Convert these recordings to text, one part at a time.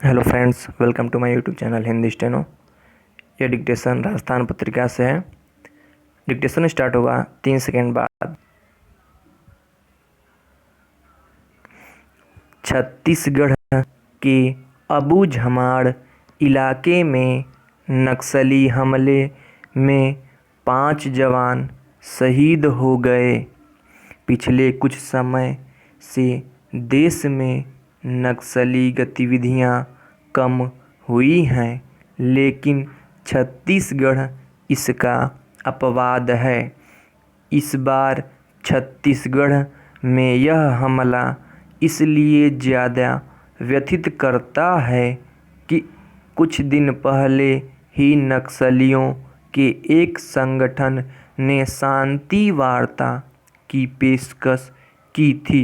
Hello friends, welcome to my YouTube channel Hindi steno. ये dictation Rajasthan Patrika से है। डिक्टेशन स्टार्ट होगा 3 सेकेंड बाद। छत्तीसगढ़ के अबूझमाड़ इलाके में नक्सली हमले में 5 जवान शहीद हो गए। पिछले कुछ समय से देश में नक्सली गतिविधियां कम हुई हैं, लेकिन छत्तीसगढ़ इसका अपवाद है। इस बार छत्तीसगढ़ में यह हमला इसलिए ज़्यादा व्यथित करता है कि कुछ दिन पहले ही नक्सलियों के एक संगठन ने शांति वार्ता की पेशकश की थी।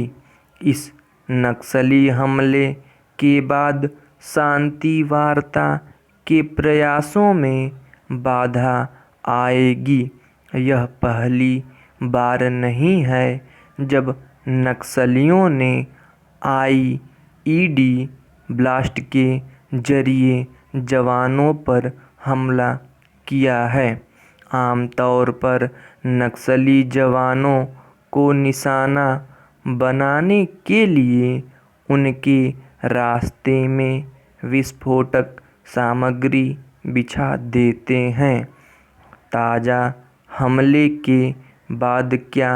इस नक्सली हमले के बाद शांति वार्ता के प्रयासों में बाधा आएगी। यह पहली बार नहीं है जब नक्सलियों ने आईईडी ब्लास्ट के जरिए जवानों पर हमला किया है। आमतौर पर नक्सली जवानों को निशाना बनाने के लिए उनके रास्ते में विस्फोटक सामग्री बिछा देते हैं। ताज़ा हमले के बाद क्या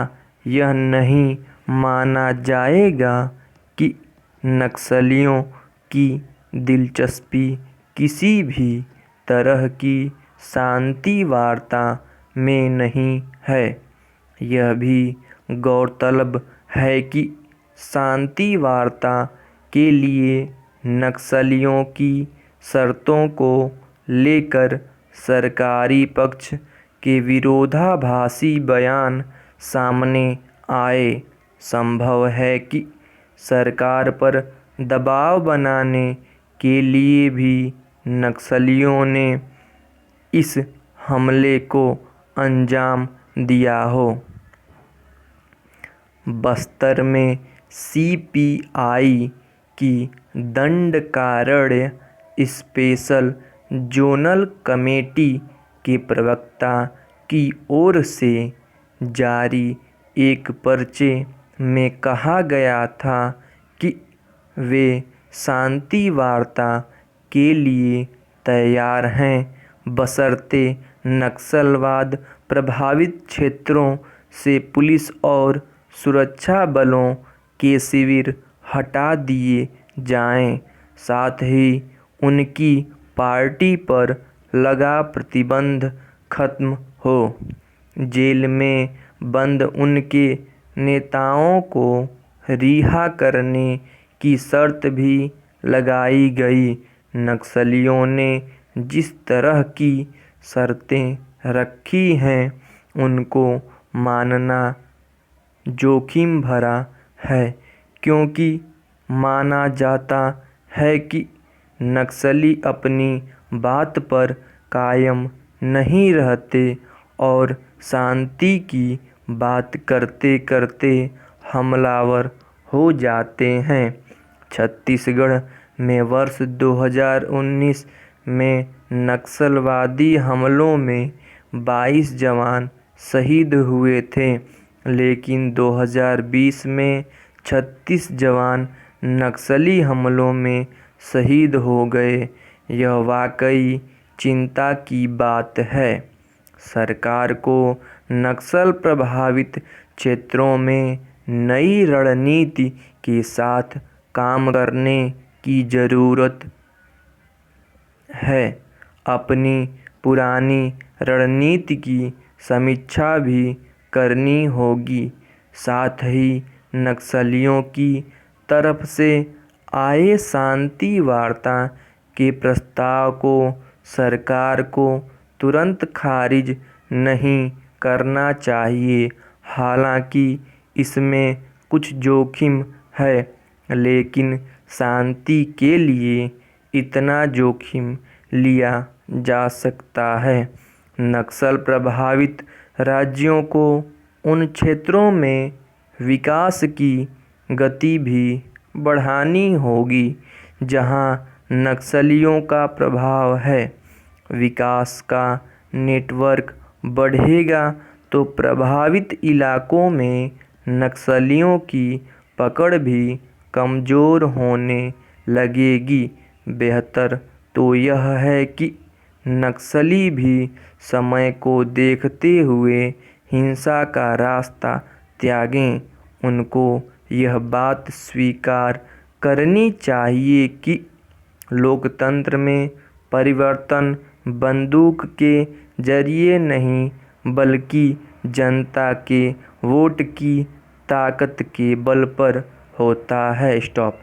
यह नहीं माना जाएगा कि नक्सलियों की दिलचस्पी किसी भी तरह की शांति वार्ता में नहीं है। यह भी गौरतलब है कि शांति वार्ता के लिए नक्सलियों की शर्तों को लेकर सरकारी पक्ष के विरोधाभासी बयान सामने आए। संभव है कि सरकार पर दबाव बनाने के लिए भी नक्सलियों ने इस हमले को अंजाम दिया हो। बस्तर में सीपीआई की दंडकारण्य स्पेशल जोनल कमेटी के प्रवक्ता की ओर से जारी एक पर्चे में कहा गया था कि वे शांति वार्ता के लिए तैयार हैं, बशर्ते नक्सलवाद प्रभावित क्षेत्रों से पुलिस और सुरक्षा बलों के शिविर हटा दिए जाएं। साथ ही उनकी पार्टी पर लगा प्रतिबंध खत्म हो। जेल में बंद उनके नेताओं को रिहा करने की शर्त भी लगाई गई। नक्सलियों ने जिस तरह की शर्तें रखी हैं, उनको मानना जोखिम भरा है, क्योंकि माना जाता है कि नक्सली अपनी बात पर कायम नहीं रहते और शांति की बात करते करते हमलावर हो जाते हैं। छत्तीसगढ़ में वर्ष 2019 में नक्सलवादी हमलों में 22 जवान शहीद हुए थे, लेकिन 2020 में 36 जवान नक्सली हमलों में शहीद हो गए। यह वाकई चिंता की बात है। सरकार को नक्सल प्रभावित क्षेत्रों में नई रणनीति के साथ काम करने की ज़रूरत है। अपनी पुरानी रणनीति की समीक्षा भी करनी होगी। साथ ही नक्सलियों की तरफ से आए शांति वार्ता के प्रस्ताव को सरकार को तुरंत खारिज नहीं करना चाहिए। हालांकि इसमें कुछ जोखिम है, लेकिन शांति के लिए इतना जोखिम लिया जा सकता है। नक्सल प्रभावित राज्यों को उन क्षेत्रों में विकास की गति भी बढ़ानी होगी जहां नक्सलियों का प्रभाव है। विकास का नेटवर्क बढ़ेगा तो प्रभावित इलाकों में नक्सलियों की पकड़ भी कमज़ोर होने लगेगी। बेहतर तो यह है कि नक्सली भी समय को देखते हुए हिंसा का रास्ता त्यागें। उनको यह बात स्वीकार करनी चाहिए कि लोकतंत्र में परिवर्तन बंदूक के जरिए नहीं बल्कि जनता के वोट की ताकत के बल पर होता है। स्टॉप।